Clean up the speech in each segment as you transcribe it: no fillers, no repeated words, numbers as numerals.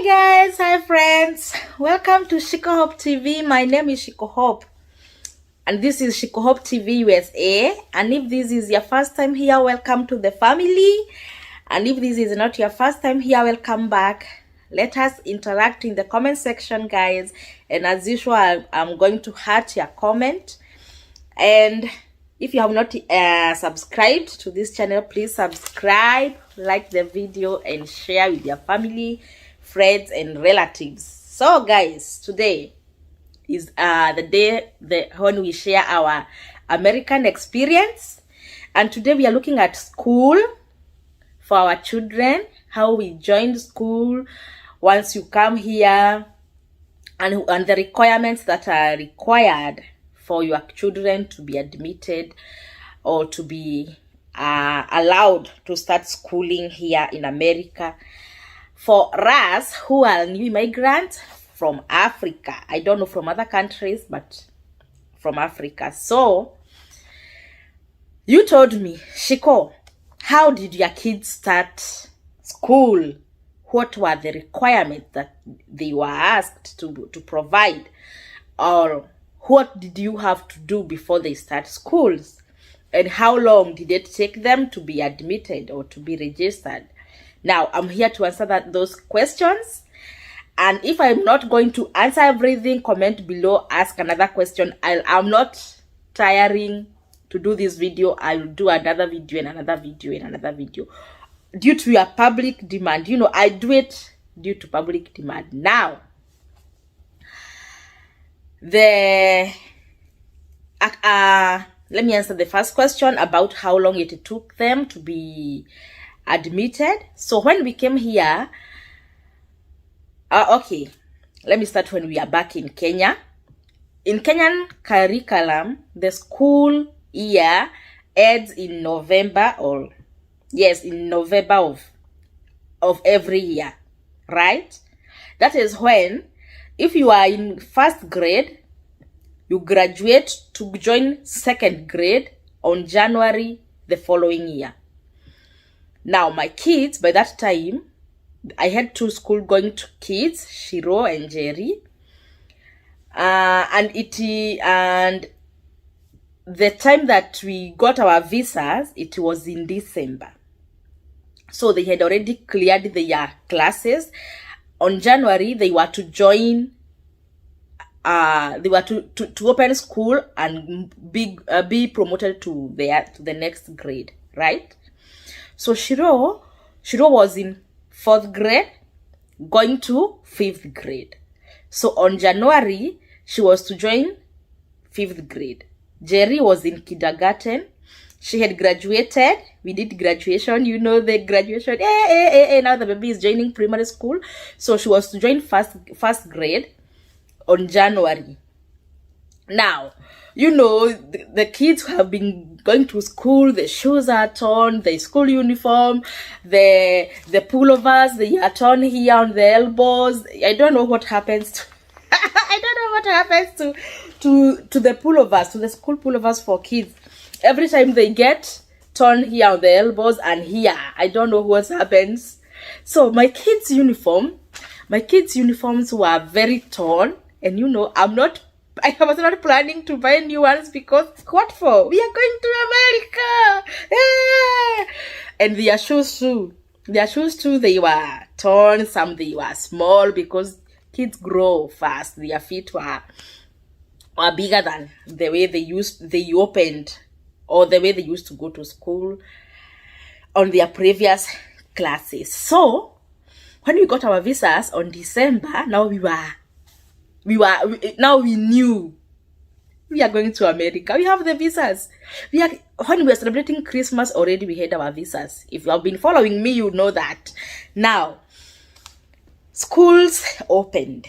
Hi guys, hi friends. Welcome to Shiko Hope TV. My name is Shiko Hope and this is Shiko Hope TV USA. And if this is your first time here, welcome to the family. And if this is not your first time here, welcome back. Let us interact in the comment section, guys. And as usual, I'm going to heart your comment. And if you have not subscribed to this channel, please subscribe, like the video, and share with your family, friends, and relatives. So guys, today is the day when we share our American experience. And today we are looking at school for our children, how we joined school once you come here, and the requirements that are required for your children to be admitted or to be allowed to start schooling here in America. For us who are new immigrants from Africa, I don't know from other countries, but from Africa. So you told me, Shiko, how did your kids start school? What were the requirements that they were asked to provide? Or what did you have to do before they start schools? And how long did it take them to be admitted or to be registered? Now, I'm here to answer those questions. And if I'm not going to answer everything, comment below, ask another question. I'm not tiring to do this video. I'll do another video and another video and another video. Due to your public demand. You know, I do it due to public demand. Now, let me answer the first question about how long it took them to be admitted. So when we came here, okay, let me start when we are back in Kenya. In Kenyan curriculum, the school year ends in November, or yes, in November of every year, right? That is when, if you are in first grade, you graduate to join second grade on January the following year. Now, my kids, by that time, I had two school-going kids, Shiro and Jerry. And the time that we got our visas, it was in December. So they had already cleared their classes. On January, they were to join, they were to open school and be promoted to the next grade, right? So Shiro was in 4th grade, going to 5th grade. So on January, she was to join 5th grade. Jerry was in kindergarten. She had graduated. We did graduation, you know, the graduation. Now the baby is joining primary school. So she was to join first grade on January. Now, you know, the kids have been going to school, the shoes are torn, the school uniform, the pullovers, they are torn here on the elbows. I don't know what happens to I don't know what happens to the pullovers, to the school pullovers for kids. Every time they get torn here on the elbows and here, I don't know what happens. So my kids' uniforms were very torn, and you know, I was not planning to buy new ones because what for? We are going to America. And their shoes too, they were torn. Some they were small because kids grow fast. Their feet were bigger than the way they opened, or the way they used to go to school on their previous classes. So when we got our visas on December, now we knew we are going to America. We have the visas. When we were celebrating Christmas already, we had our visas. If you have been following me, you know that. Now, schools opened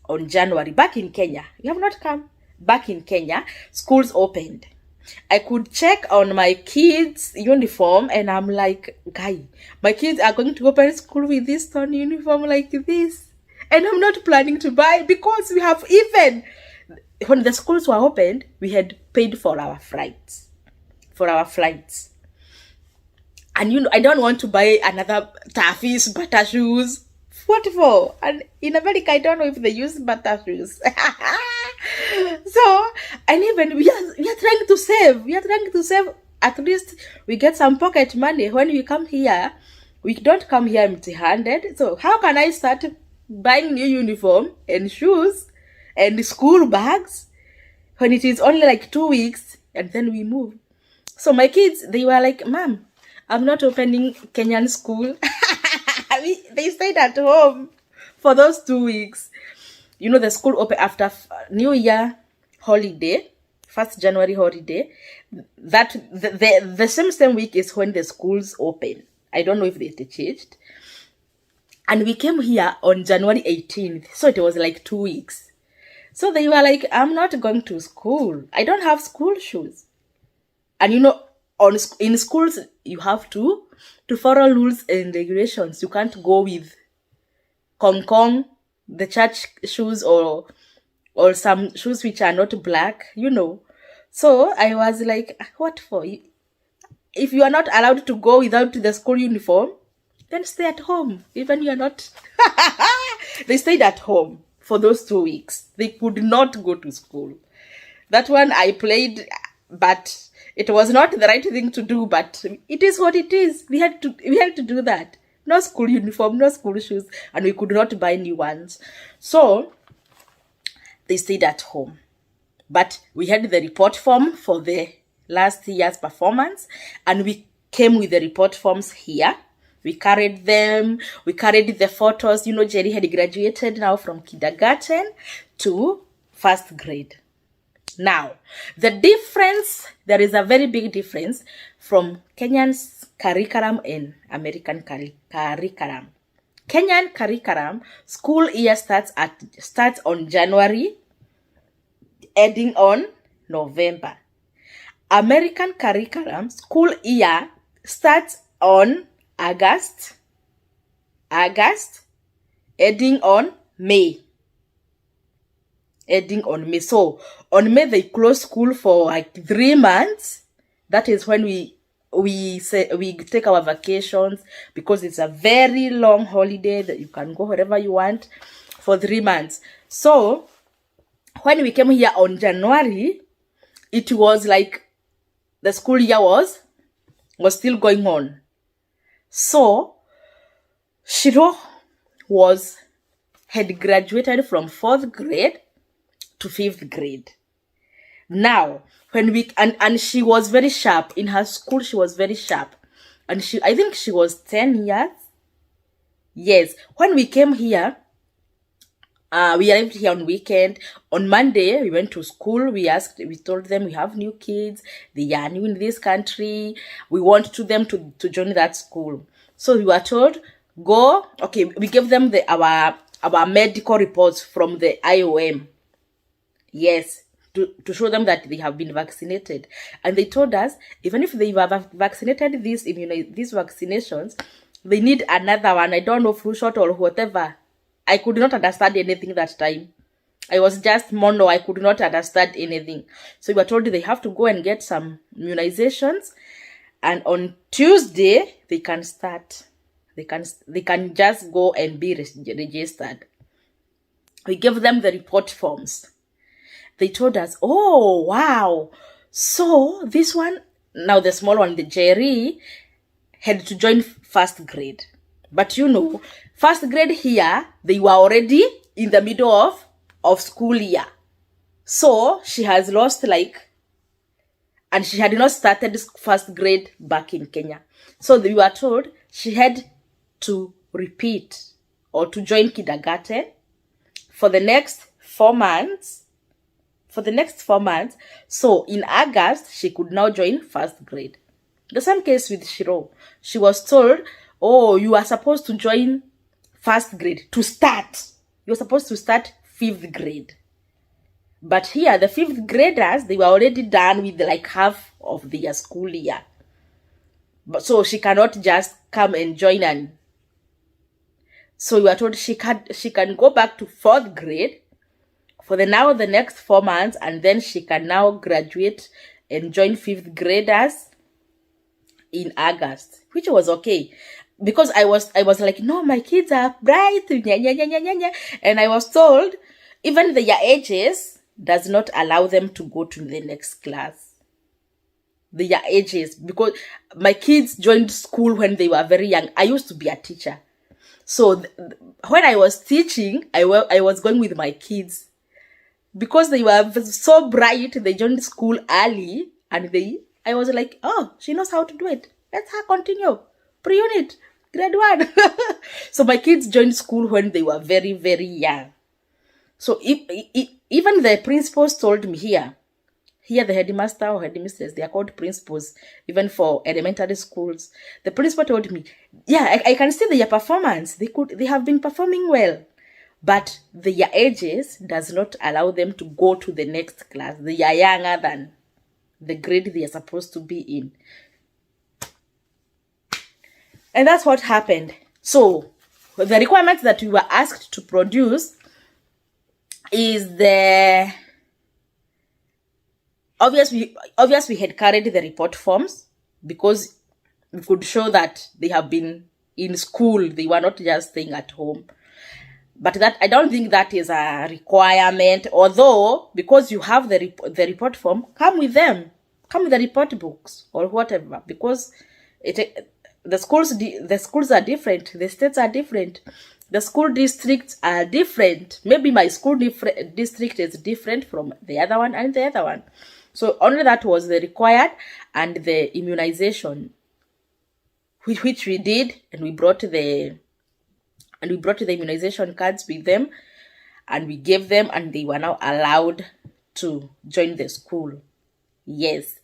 on January. Back in Kenya, you have not come. Back in Kenya, schools opened. I could check on my kids' uniform, and I'm like, guy, my kids are going to open school with this torn uniform like this. And I'm not planning to buy, because we have, even when the schools were opened, we had paid for our flights. And you know, I don't want to buy another Taffy's butter shoes What for? And in America, I don't know if they use butter shoes. So, and even we are trying to save. We are trying to save. At least we get some pocket money. When we come here, we don't come here empty-handed. So how can I start buying new uniform and shoes and school bags when it is only like 2 weeks and then we move? So my kids, they were like, Mom, I'm not opening Kenyan school. They stayed at home for those 2 weeks. You know, the school opened after New Year holiday, 1st January holiday. That the same week is when the schools open. I don't know if they changed. And we came here on January 18th. So it was like 2 weeks. So they were like, I'm not going to school. I don't have school shoes. And you know, in schools, you have to follow rules and regulations. You can't go with Kong, the church shoes, or some shoes which are not black, you know. So I was like, what for? If you are not allowed to go without the school uniform, then stay at home. Even you are not. They stayed at home for those 2 weeks. They could not go to school. That one I played, but it was not the right thing to do, but it is what it is. We had to do that. No school uniform, no school shoes, and we could not buy new ones. So they stayed at home. But we had the report form for the last year's performance, and we came with the report forms here. We carried them. We carried the photos. You know, Jerry had graduated now from kindergarten to 1st grade. Now, the difference, there is a very big difference from Kenyan's curriculum and American curriculum. Kenyan curriculum, school year starts on January, ending on November. American curriculum, school year starts on August, ending on May. So on May they close school for like 3 months. That is when we take our vacations, because it's a very long holiday that you can go wherever you want for 3 months. So when we came here on January, it was like the school year was still going on. So Shiro had graduated from 4th grade to 5th grade. Now, when and she was very sharp in her school. She was very sharp, and I think she was 10 years. Yes, when we came here, we arrived here on weekend. On Monday, we went to school. We told them we have new kids. They are new in this country. We want them to join that school. So we were told, go. Okay, we gave them our medical reports from the IOM. Yes, to show them that they have been vaccinated. And they told us, even if they have vaccinated these vaccinations, they need another one. I don't know, flu shot or whatever. I could not understand anything that time. I was just mono. I could not understand anything. So we were told they have to go and get some immunizations. And on Tuesday, they can start. They can just go and be registered. We gave them the report forms. They told us, oh, wow. So this one, now the small one, the Jerry, had to join 1st grade. But you know, 1st grade here, they were already in the middle of school year. So she has lost and she had not started 1st grade back in Kenya. So we were told she had to repeat or to join kindergarten for the next 4 months. So in August, she could now join 1st grade. The same case with Shiro. She was told, oh, you are supposed to join 1st grade to start. You're supposed to start 5th grade. But here, the 5th graders, they were already done with half of their school year. But so she cannot just come and join. And so we were told she can go back to 4th grade for the next 4 months, and then she can now graduate and join 5th graders in August, which was okay. because I was like, no, my kids are bright, nya, nya, nya, nya, nya, nya. And I was told even their ages does not allow them to go to the next class. Their ages, because my kids joined school when they were very young. I used to be a teacher, so when I was teaching, I was going with my kids because they were so bright. They joined school early, and I was like, oh, she knows how to do it. Let her continue. Pre-unit, grade 1. So my kids joined school when they were very, very young. So even the principals told me here, the headmaster or headmistress, they are called principals, even for elementary schools. The principal told me, yeah, I can see their performance. They have been performing well, but their ages does not allow them to go to the next class. They are younger than the grade they are supposed to be in. And that's what happened. So the requirements that we were asked to produce is the obviously we had carried the report forms because we could show that they have been in school. They were not just staying at home. But that, I don't think that is a requirement, although because you have the report form, come with them. Come with the report books or whatever, because the schools are different, the states are different, the school districts are different. Maybe my school district is different from the other one and the other one. So only that was the required, and the immunization, which we did, and we brought the immunization cards with them, and we gave them, and they were now allowed to join the school. Yes.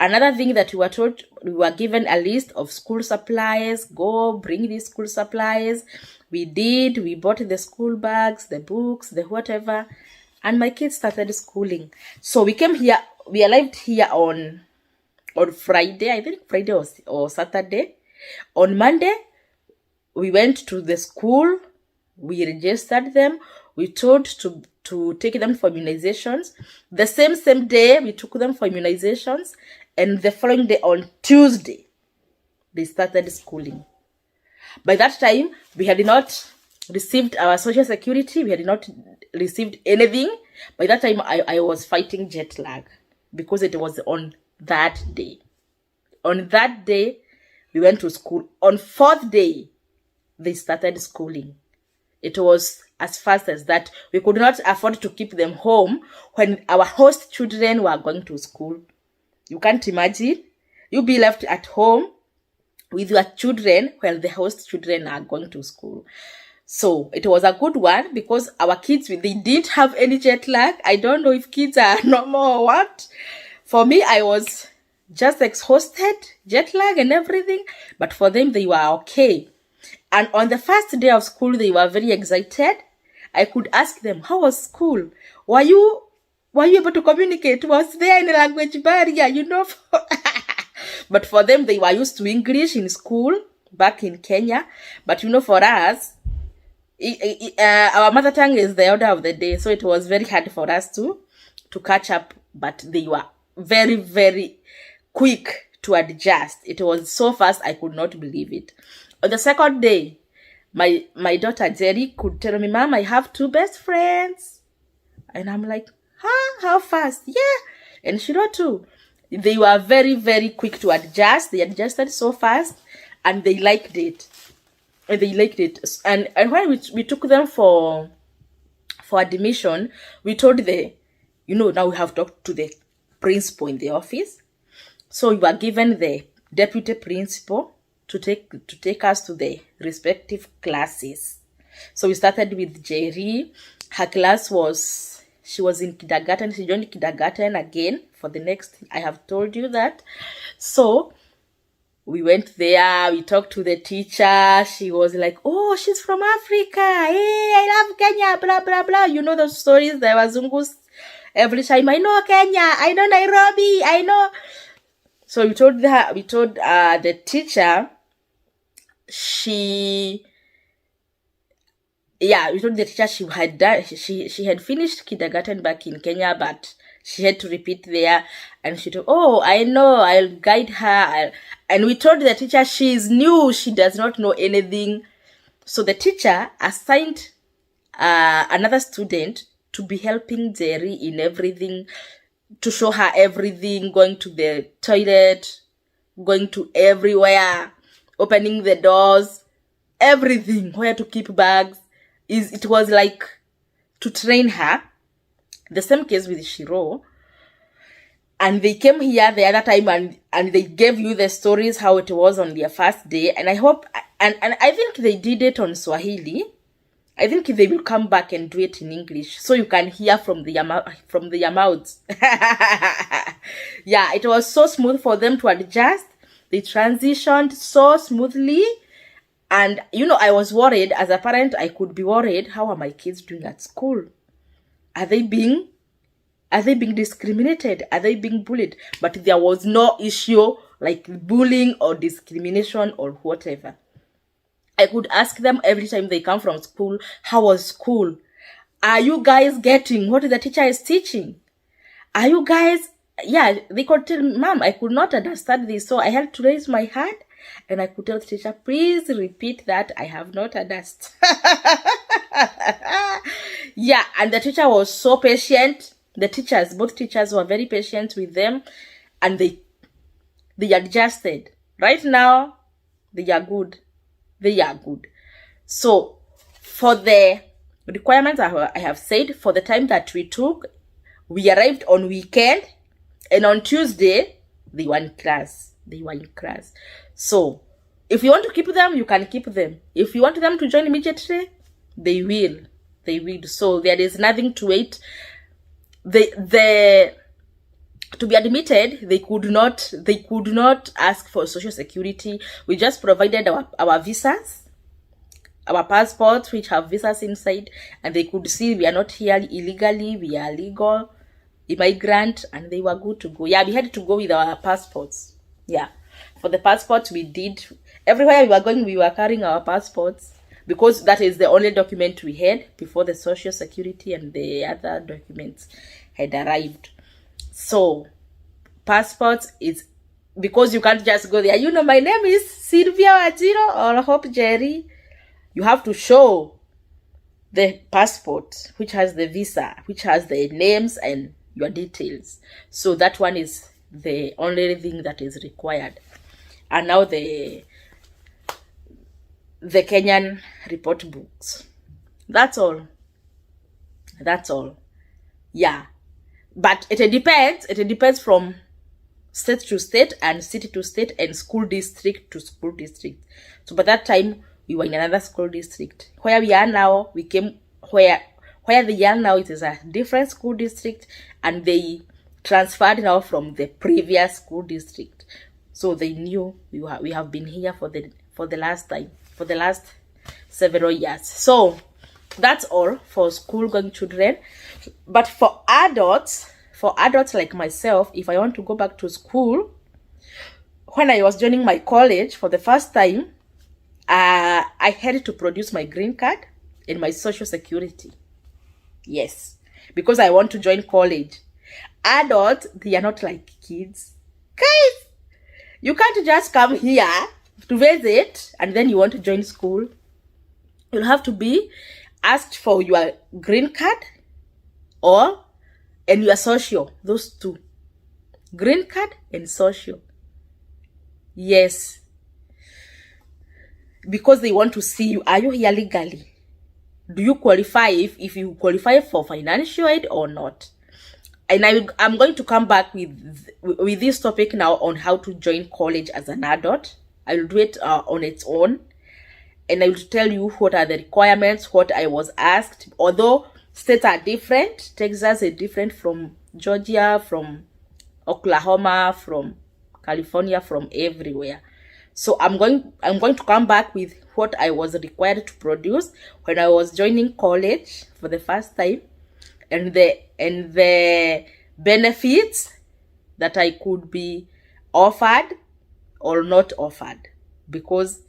Another thing that we were told, we were given a list of school supplies. Go bring these school supplies. We did. We bought the school bags, the books, the whatever, and my kids started schooling. So we came here. We arrived here on Friday. I think Friday or Saturday. On Monday, we went to the school. We registered them. We told to take them for immunizations. The same day, we took them for immunizations. And the following day, on Tuesday, they started schooling. By that time, we had not received our social security. We had not received anything. By that time, I was fighting jet lag because it was on that day. On that day, we went to school. On 4th day, they started schooling. It was as fast as that. We could not afford to keep them home when our host children were going to school. You can't imagine. You be left at home with your children while the host children are going to school. So it was a good one because our kids, they didn't have any jet lag. I don't know if kids are normal or what. For me, I was just exhausted, jet lag and everything. But for them, they were okay. And on the first day of school, they were very excited. I could ask them, how was school? Were you able to communicate? Was there any language barrier, But for them, they were used to English in school back in Kenya. But, for us, our mother tongue is the order of the day. So it was very hard for us to catch up. But they were very, very quick to adjust. It was so fast, I could not believe it. On the second day, my daughter Jerry could tell me, Mom, I have 2 best friends. And I'm like, huh? How fast? Yeah. And she wrote too. They were very, very quick to adjust. They adjusted so fast, and they liked it. And when we took them for admission, we told now we have talked to the principal in the office. So we were given the deputy principal to take us to the respective classes. So we started with Jerry. Her class she was in kindergarten. She joined kindergarten again for the next, I have told you that. So we went there, we talked to the teacher. She was like, oh, she's from Africa. Hey, I love Kenya, blah, blah, blah. Those stories, there were Zungus every time. I know Kenya, I know Nairobi, I know. So we told the teacher, she had finished kindergarten back in Kenya, but She had to repeat there, and she told, oh, I know, I'll guide her. And we told the teacher she is new, she does not know anything. So the teacher assigned another student to be helping Jerry in everything, to show her everything, going to the toilet, going to everywhere, opening the doors, everything, where to keep bags. It was like to train her. The same case with Shiro. And they came here the other time and they gave you the stories how it was on their first day. And I hope, and I think they did it on Swahili. I think they will come back and do it in English so you can hear from their mouths. Yeah, it was so smooth for them to adjust. They transitioned so smoothly. And, I was worried. As a parent, I could be worried. How are my kids doing at school? Are they being discriminated? Are they being bullied? But there was no issue like bullying or discrimination or whatever. I could ask them every time they come from school, how was school? Are you guys getting what the teacher is teaching? Are you guys, they could tell, Mom, I could not understand this. So I had to raise my hand and I could tell the teacher, please repeat that. I have not understood. Yeah, and the teacher was so patient. Both teachers were very patient with them, and they adjusted. Right now, they are good. So, for the requirements I have said, for the time that we took, we arrived on weekend, and on Tuesday, they were in class. So, if you want to keep them, you can keep them. If you want them to join immediately, they will. So, there is nothing to wait. To be admitted, they could not ask for social security. We just provided our visas, our passports, which have visas inside, and they could see we are not here illegally, we are legal immigrant, and they were good to go. Yeah, we had to go with our passports. Yeah, for the passports, we did everywhere we were going, we were carrying our passports, because that is the only document we had before the social security and the other documents had arrived. So, passports is, because you can't just go there, my name is Sylvia Wajiro or Hope Jerry. You have to show the passport, which has the visa, which has the names and your details. So that one is the only thing that is required. And now the Kenyan report books. That's all. Yeah. But it depends from state to state and city to state and school district to school district. So by that time, we were in another school district. Where we are now, we came where they are now, it is a different school district, and they transferred now from the previous school district. So they knew we have been here for the last several years. So that's all for school going children. But for adults like myself, if I want to go back to school, when I was joining my college for the first time, I had to produce my green card and my social security. Yes, because I want to join college. Adults, they are not like kids. Guys, you can't just come here to visit and then you want to join school. You'll have to be asked for your green card and your social. Those two. Green card and social. Yes. Because they want to see you. Are you here legally? Do you qualify if you qualify for financial aid or not? And I'm going to come back with this topic now on how to join college as an adult. I will do it on its own. And I will tell you what are the requirements, what I was asked. Although states are different. Texas is different from Georgia, from Oklahoma, from California, from everywhere. So I'm going to come back with what I was required to produce when I was joining college for the first time, and the benefits that I could be offered or not offered, because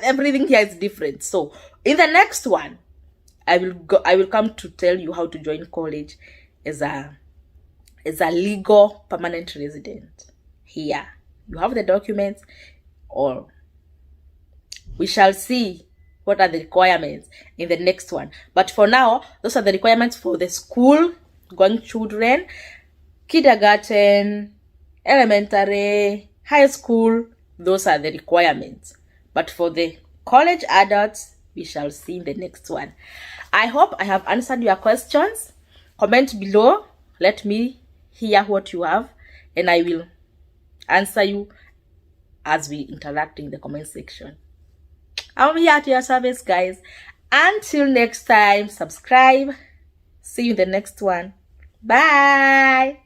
everything here is different. So in the next one, I will come to tell you how to join college as a legal permanent resident here. You have the documents, or we shall see what are the requirements in the next one. But for now, those are the requirements for the school going children, kindergarten, elementary, high school. Those are the requirements. But for the college adults, we shall see in the next one. I hope I have answered your questions. Comment below. Let me hear what you have, and I will answer you as we interact in the comment section. I'm here at your service, guys. Until next time, subscribe. See you in the next one. Bye.